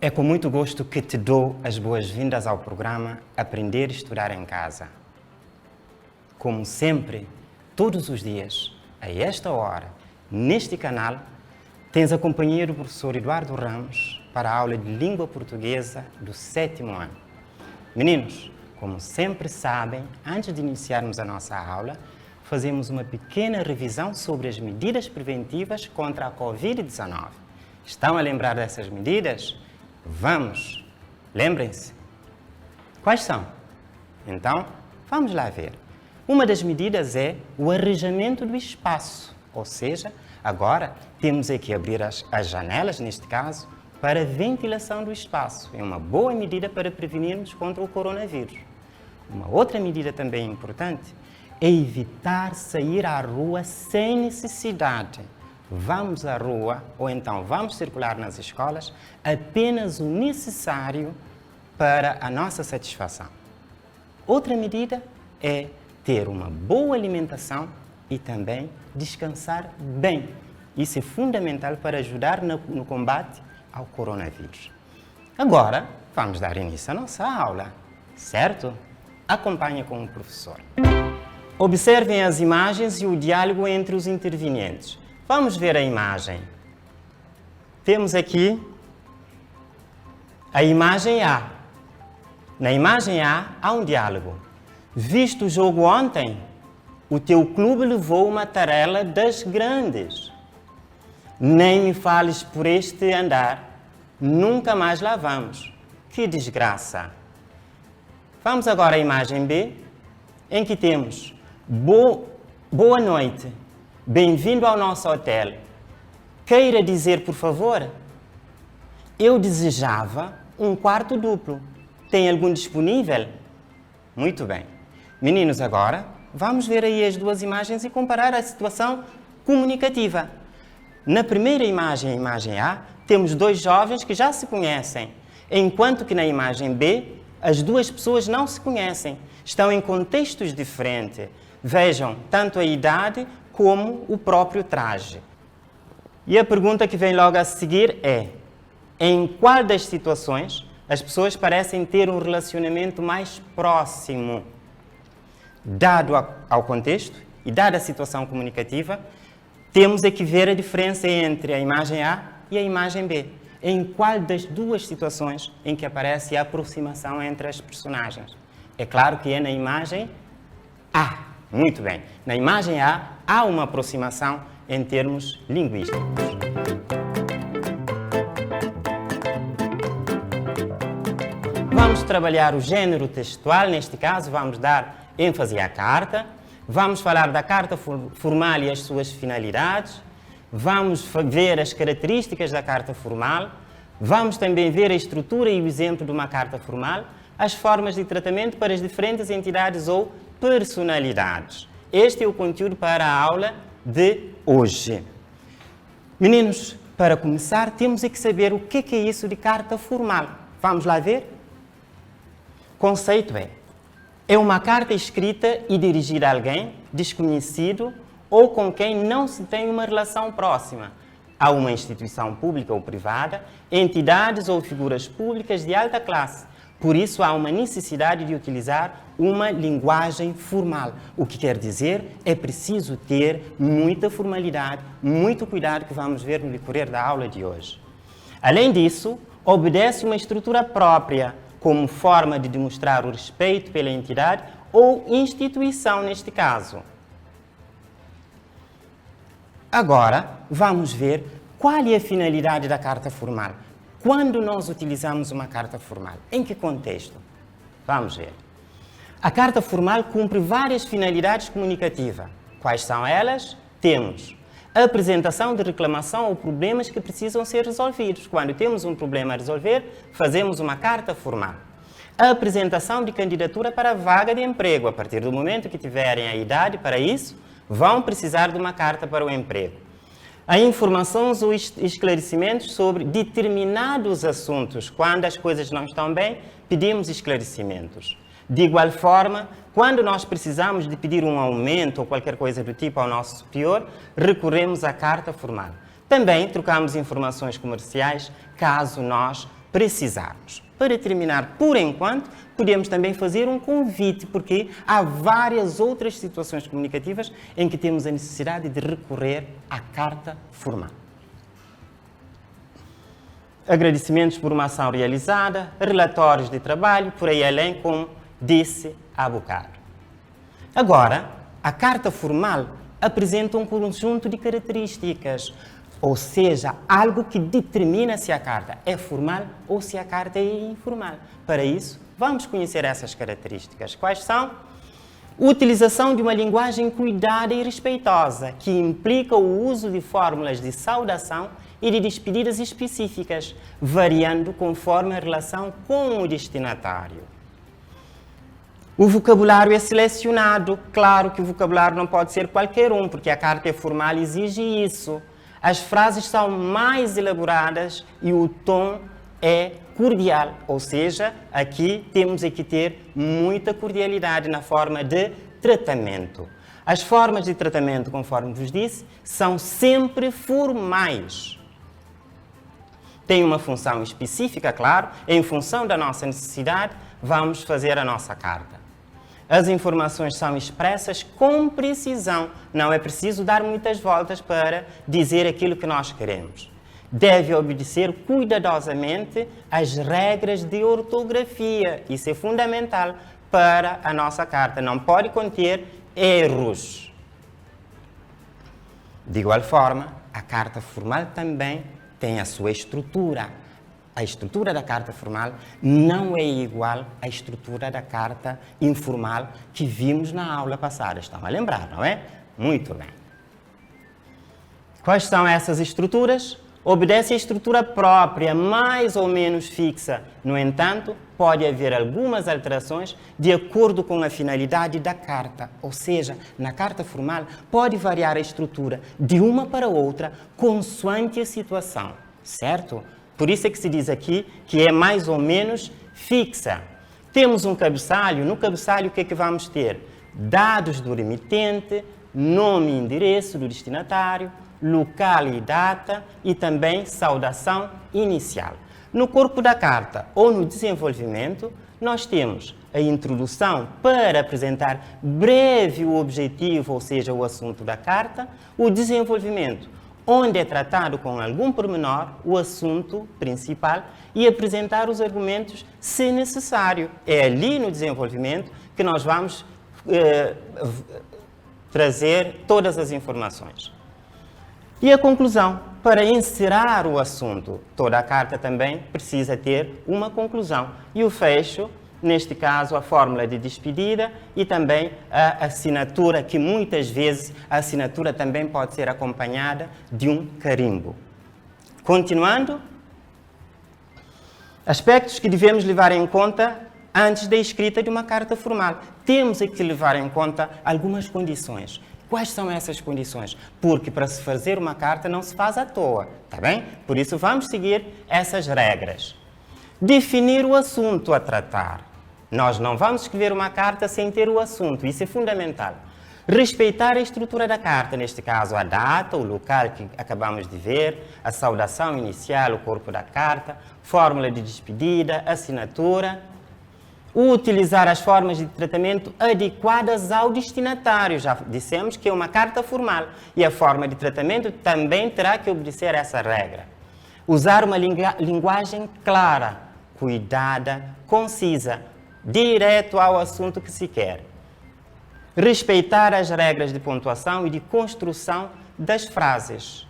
É com muito gosto que te dou as boas-vindas ao programa Aprender e Estudar em Casa. Como sempre, todos os dias, a esta hora, neste canal, tens a companhia do professor Eduardo Ramos para a aula de Língua Portuguesa do 7º ano. Meninos, como sempre sabem, antes de iniciarmos a nossa aula, fazemos uma pequena revisão sobre as medidas preventivas contra a Covid-19. Estão a lembrar dessas medidas? Vamos! Lembrem-se. Quais são? Então, vamos lá ver. Uma das medidas é o arejamento do espaço, ou seja, agora temos aqui abrir as janelas, neste caso, para a ventilação do espaço. É uma boa medida para prevenirmos contra o coronavírus. Uma outra medida também importante é evitar sair à rua sem necessidade. Vamos à rua, ou então vamos circular nas escolas, apenas o necessário para a nossa satisfação. Outra medida é ter uma boa alimentação e também descansar bem. Isso é fundamental para ajudar no combate ao coronavírus. Agora, vamos dar início à nossa aula, certo? Acompanhe com o professor. Observem as imagens e o diálogo entre os intervenientes. Vamos ver a imagem. Temos aqui a imagem A. Na imagem A, há um diálogo. Visto o jogo ontem, o teu clube levou uma tarela das grandes. Nem me fales por este andar, nunca mais lá vamos. Que desgraça! Vamos agora à imagem B, em que temos boa noite. Bem-vindo ao nosso hotel. Queira dizer, por favor? Eu desejava um quarto duplo. Tem algum disponível? Muito bem. Meninos, agora vamos ver aí as duas imagens e comparar a situação comunicativa. Na primeira imagem, a imagem A, temos dois jovens que já se conhecem, enquanto que na imagem B, as duas pessoas não se conhecem. Estão em contextos diferentes. Vejam, tanto a idade como o próprio traje. E a pergunta que vem logo a seguir é: em qual das situações as pessoas parecem ter um relacionamento mais próximo? Dado ao contexto e dada a situação comunicativa, temos que ver a diferença entre a imagem A e a imagem B. Em qual das duas situações em que aparece a aproximação entre as personagens? É claro que é na imagem A. Muito bem. Na imagem A, há uma aproximação em termos linguísticos. Vamos trabalhar o gênero textual, neste caso vamos dar ênfase à carta, vamos falar da carta formal e as suas finalidades, vamos ver as características da carta formal, vamos também ver a estrutura e o exemplo de uma carta formal, as formas de tratamento para as diferentes entidades ou personalidades. Este é o conteúdo para a aula de hoje. Meninos, para começar, temos que saber o que é isso de carta formal. Vamos lá ver? Conceito é uma carta escrita e dirigida a alguém desconhecido ou com quem não se tem uma relação próxima, a uma instituição pública ou privada, entidades ou figuras públicas de alta classe. Por isso, há uma necessidade de utilizar uma linguagem formal. O que quer dizer, é preciso ter muita formalidade, muito cuidado, que vamos ver no decorrer da aula de hoje. Além disso, obedece uma estrutura própria, como forma de demonstrar o respeito pela entidade ou instituição, neste caso. Agora, vamos ver qual é a finalidade da carta formal. Quando nós utilizamos uma carta formal? Em que contexto? Vamos ver. A carta formal cumpre várias finalidades comunicativas. Quais são elas? Temos a apresentação de reclamação ou problemas que precisam ser resolvidos. Quando temos um problema a resolver, fazemos uma carta formal. A apresentação de candidatura para a vaga de emprego. A partir do momento que tiverem a idade para isso, vão precisar de uma carta para o emprego. A informações ou esclarecimentos sobre determinados assuntos. Quando as coisas não estão bem, pedimos esclarecimentos. De igual forma, quando nós precisamos de pedir um aumento ou qualquer coisa do tipo ao nosso superior, recorremos à carta formal. Também trocamos informações comerciais caso nós precisarmos. Para terminar, por enquanto, podemos também fazer um convite, porque há várias outras situações comunicativas em que temos a necessidade de recorrer à carta formal. Agradecimentos por uma ação realizada, relatórios de trabalho, por aí além, como disse há bocado. Agora, a carta formal apresenta um conjunto de características, ou seja, algo que determina se a carta é formal ou se a carta é informal. Para isso, vamos conhecer essas características. Quais são? Utilização de uma linguagem cuidada e respeitosa, que implica o uso de fórmulas de saudação e de despedidas específicas, variando conforme a relação com o destinatário. O vocabulário é selecionado. Claro que o vocabulário não pode ser qualquer um, porque a carta formal exige isso. As frases são mais elaboradas e o tom é cordial, ou seja, aqui temos que ter muita cordialidade na forma de tratamento. As formas de tratamento, conforme vos disse, são sempre formais. Tem uma função específica, claro, em função da nossa necessidade, vamos fazer a nossa carta. As informações são expressas com precisão, não é preciso dar muitas voltas para dizer aquilo que nós queremos. Deve obedecer cuidadosamente às regras de ortografia, isso é fundamental para a nossa carta, não pode conter erros. De igual forma, a carta formal também tem a sua estrutura. A estrutura da carta formal não é igual à estrutura da carta informal que vimos na aula passada. Estão a lembrar, não é? Muito bem. Quais são essas estruturas? Obedece à estrutura própria, mais ou menos fixa. No entanto, pode haver algumas alterações de acordo com a finalidade da carta. Ou seja, na carta formal pode variar a estrutura de uma para outra consoante a situação, certo? Por isso é que se diz aqui que é mais ou menos fixa. Temos um cabeçalho. No cabeçalho o que é que vamos ter? Dados do remitente, nome e endereço do destinatário, local e data e também saudação inicial. No corpo da carta ou no desenvolvimento, nós temos a introdução para apresentar breve o objetivo, ou seja, o assunto da carta, o desenvolvimento, onde é tratado com algum pormenor o assunto principal e apresentar os argumentos se necessário. É ali no desenvolvimento que nós vamos trazer todas as informações. E a conclusão, para encerrar o assunto, toda a carta também precisa ter uma conclusão. E o fecho, neste caso, a fórmula de despedida e também a assinatura, que muitas vezes a assinatura também pode ser acompanhada de um carimbo. Continuando, aspectos que devemos levar em conta antes da escrita de uma carta formal. Temos que levar em conta algumas condições. Quais são essas condições? Porque para se fazer uma carta não se faz à toa, tá bem? Por isso vamos seguir essas regras. Definir o assunto a tratar. Nós não vamos escrever uma carta sem ter o assunto, isso é fundamental. Respeitar a estrutura da carta, neste caso a data, o local que acabamos de ver, a saudação inicial, o corpo da carta, fórmula de despedida, assinatura. Utilizar as formas de tratamento adequadas ao destinatário. Já dissemos que é uma carta formal e a forma de tratamento também terá que obedecer a essa regra. Usar uma linguagem clara, cuidada, concisa, direto ao assunto que se quer. Respeitar as regras de pontuação e de construção das frases.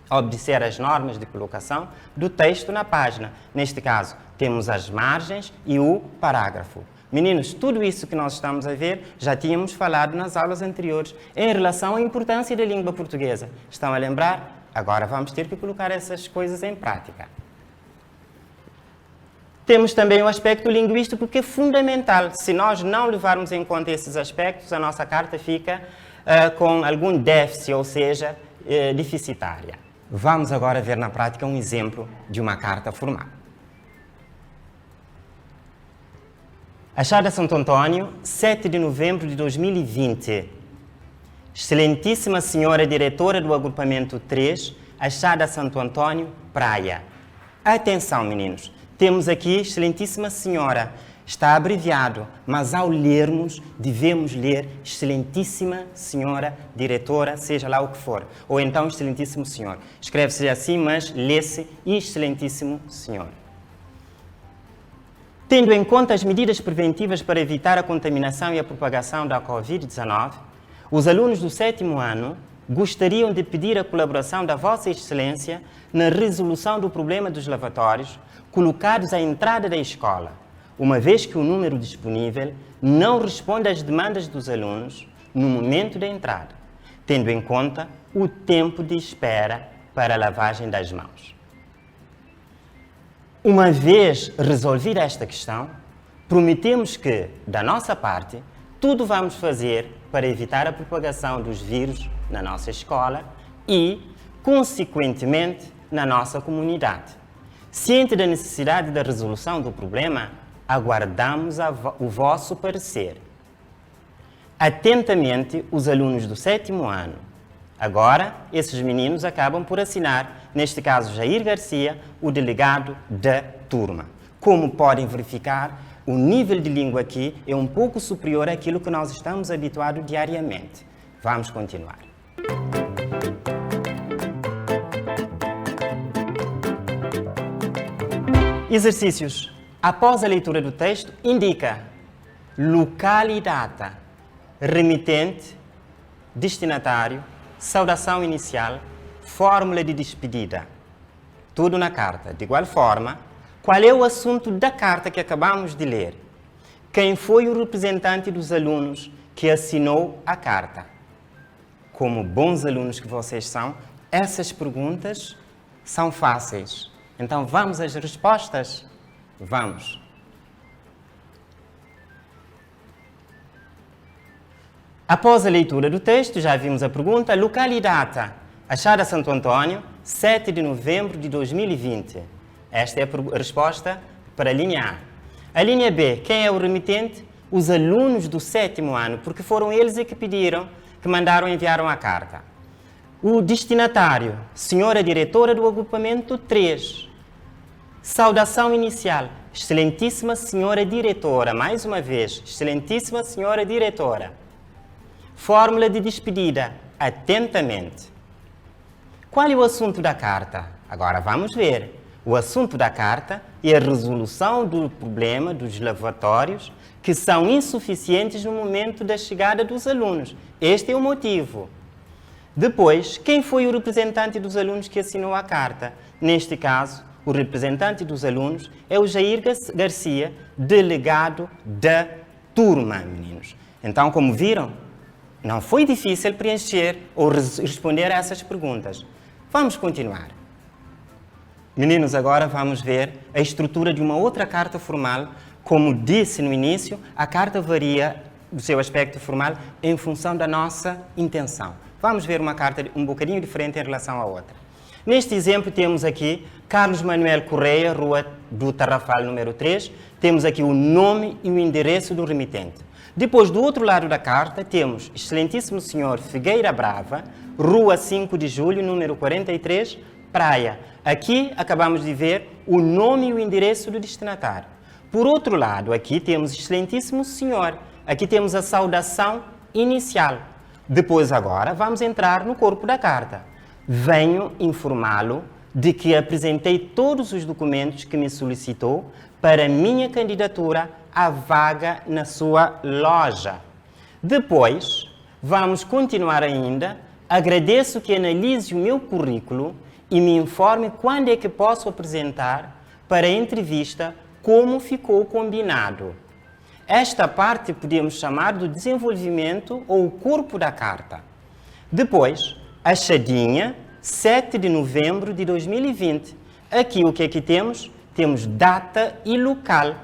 Obedecer as normas de colocação do texto na página. Neste caso, temos as margens e o parágrafo. Meninos, tudo isso que nós estamos a ver, já tínhamos falado nas aulas anteriores em relação à importância da língua portuguesa. Estão a lembrar? Agora vamos ter que colocar essas coisas em prática. Temos também o aspecto linguístico, que é fundamental. Se nós não levarmos em conta esses aspectos, a nossa carta fica com algum déficit, ou seja, deficitária. Vamos agora ver na prática um exemplo de uma carta formal. Achada Santo Antônio, 7 de novembro de 2020. Excelentíssima Senhora Diretora do Agrupamento 3, Achada Santo Antônio, Praia. Atenção, meninos. Temos aqui, Excelentíssima Senhora. Está abreviado, mas ao lermos, devemos ler Excelentíssima Senhora Diretora, seja lá o que for. Ou então Excelentíssimo Senhor. Escreve-se assim, mas lê-se Excelentíssimo Senhor. Tendo em conta as medidas preventivas para evitar a contaminação e a propagação da Covid-19, os alunos do 7º ano gostariam de pedir a colaboração da Vossa Excelência na resolução do problema dos lavatórios colocados à entrada da escola, uma vez que o número disponível não responde às demandas dos alunos no momento da entrada, tendo em conta o tempo de espera para a lavagem das mãos. Uma vez resolvida esta questão, prometemos que, da nossa parte, tudo vamos fazer para evitar a propagação dos vírus na nossa escola e, consequentemente, na nossa comunidade. Ciente da necessidade da resolução do problema, aguardamos o vosso parecer. Atentamente, os alunos do 7º ano. Agora, esses meninos acabam por assinar, neste caso Jair Garcia, o delegado da turma. Como podem verificar, o nível de língua aqui é um pouco superior àquilo que nós estamos habituados diariamente. Vamos continuar. Exercícios. Após a leitura do texto, indica local e data, remitente, destinatário, saudação inicial, fórmula de despedida. Tudo na carta. De igual forma, qual é o assunto da carta que acabamos de ler? Quem foi o representante dos alunos que assinou a carta? Como bons alunos que vocês são, essas perguntas são fáceis. Então, vamos às respostas? Vamos. Após a leitura do texto, já vimos a pergunta, local e data. Achada Santo Antônio, 7 de novembro de 2020. Esta é a resposta para a linha A. A linha B, quem é o remitente? Os alunos do 7º ano, porque foram eles que pediram, que enviaram a carta. O destinatário, senhora diretora do agrupamento 3. Saudação inicial, Excelentíssima Senhora Diretora, mais uma vez, Excelentíssima Senhora Diretora. Fórmula de despedida, atentamente. Qual é o assunto da carta? Agora vamos ver. O assunto da carta é a resolução do problema dos lavatórios que são insuficientes no momento da chegada dos alunos. Este é o motivo. Depois, quem foi o representante dos alunos que assinou a carta? Neste caso, o representante dos alunos é o Jair Garcia, delegado da turma, meninos. Então, como viram, não foi difícil preencher ou responder a essas perguntas. Vamos continuar. Meninos, agora vamos ver a estrutura de uma outra carta formal. Como disse no início, a carta varia do seu aspecto formal em função da nossa intenção. Vamos ver uma carta um bocadinho diferente em relação à outra. Neste exemplo, temos aqui Carlos Manuel Correia, Rua do Tarrafal, número 3. Temos aqui o nome e o endereço do remitente. Depois, do outro lado da carta, temos Excelentíssimo Senhor Figueira Brava, Rua 5 de Julho, número 43, Praia. Aqui acabamos de ver o nome e o endereço do destinatário. Por outro lado, aqui temos Excelentíssimo Senhor. Aqui temos a saudação inicial. Depois, agora, vamos entrar no corpo da carta. Venho informá-lo de que apresentei todos os documentos que me solicitou para minha candidatura à vaga na sua loja. Depois, vamos continuar ainda. Agradeço que analise o meu currículo e me informe quando é que posso apresentar para a entrevista como ficou combinado. Esta parte podemos chamar do desenvolvimento ou o corpo da carta. Depois, achadinha, 7 de novembro de 2020. Aqui o que é que temos? Temos data e local.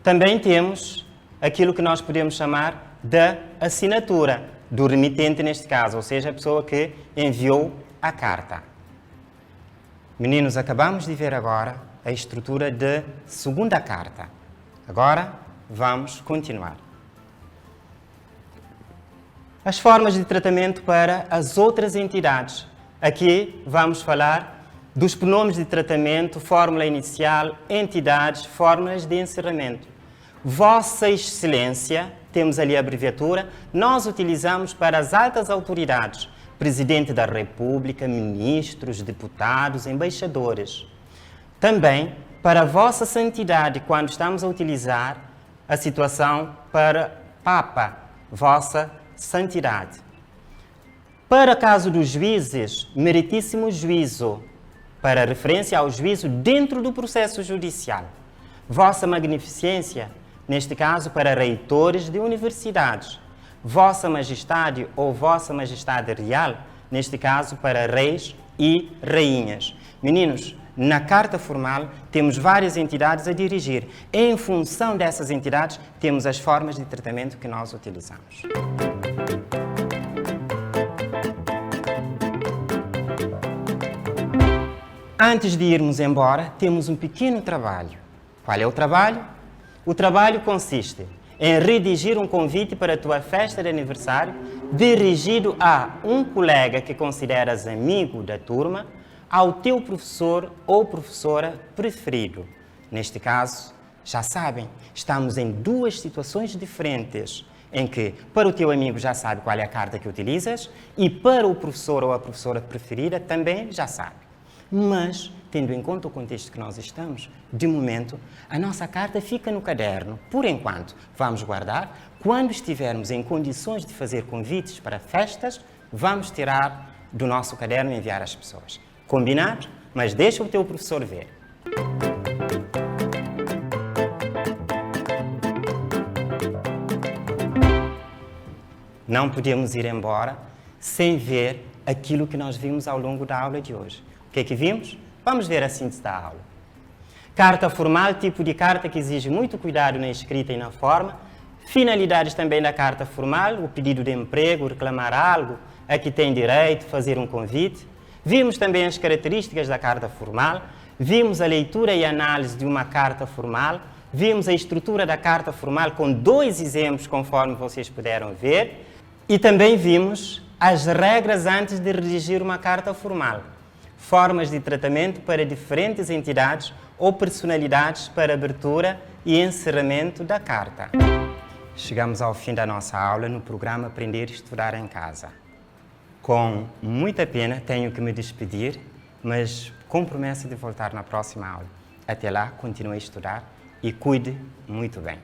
Também temos aquilo que nós podemos chamar da assinatura do remitente neste caso, ou seja, a pessoa que enviou a carta. Meninos, acabamos de ver agora a estrutura da segunda carta. Agora vamos continuar. As formas de tratamento para as outras entidades. Aqui vamos falar dos pronomes de tratamento, fórmula inicial, entidades, fórmulas de encerramento. Vossa Excelência, temos ali a abreviatura, nós utilizamos para as altas autoridades, Presidente da República, ministros, deputados, embaixadores. Também para Vossa Santidade, quando estamos a utilizar a situação para Papa, Vossa Santidade. Para caso dos juízes, meritíssimo juízo, para referência ao juízo dentro do processo judicial. Vossa Magnificência, neste caso para reitores de universidades. Vossa Majestade ou Vossa Majestade Real, neste caso para reis e rainhas. Meninos, na carta formal temos várias entidades a dirigir. Em função dessas entidades, temos as formas de tratamento que nós utilizamos. Antes de irmos embora, temos um pequeno trabalho. Qual é o trabalho? O trabalho consiste em redigir um convite para a tua festa de aniversário dirigido a um colega que consideras amigo da turma, ao teu professor ou professora preferido. Neste caso, já sabem, estamos em duas situações diferentes, em que para o teu amigo já sabe qual é a carta que utilizas e para o professor ou a professora preferida também já sabe. Mas, tendo em conta o contexto que nós estamos, de momento, a nossa carta fica no caderno. Por enquanto, vamos guardar. Quando estivermos em condições de fazer convites para festas, vamos tirar do nosso caderno e enviar às pessoas. Combinado? Mas deixa o teu professor ver. Não podemos ir embora sem ver aquilo que nós vimos ao longo da aula de hoje. O que é que vimos? Vamos ver a síntese da aula. Carta formal, tipo de carta que exige muito cuidado na escrita e na forma. Finalidades também da carta formal, o pedido de emprego, reclamar algo, a que tem direito, fazer um convite. Vimos também as características da carta formal. Vimos a leitura e análise de uma carta formal. Vimos a estrutura da carta formal com 2 exemplos, conforme vocês puderam ver. E também vimos as regras antes de redigir uma carta formal. Formas de tratamento para diferentes entidades ou personalidades para abertura e encerramento da carta. Chegamos ao fim da nossa aula no programa Aprender e Estudar em Casa. Com muita pena tenho que me despedir, mas com promessa de voltar na próxima aula. Até lá, continue a estudar e cuide muito bem.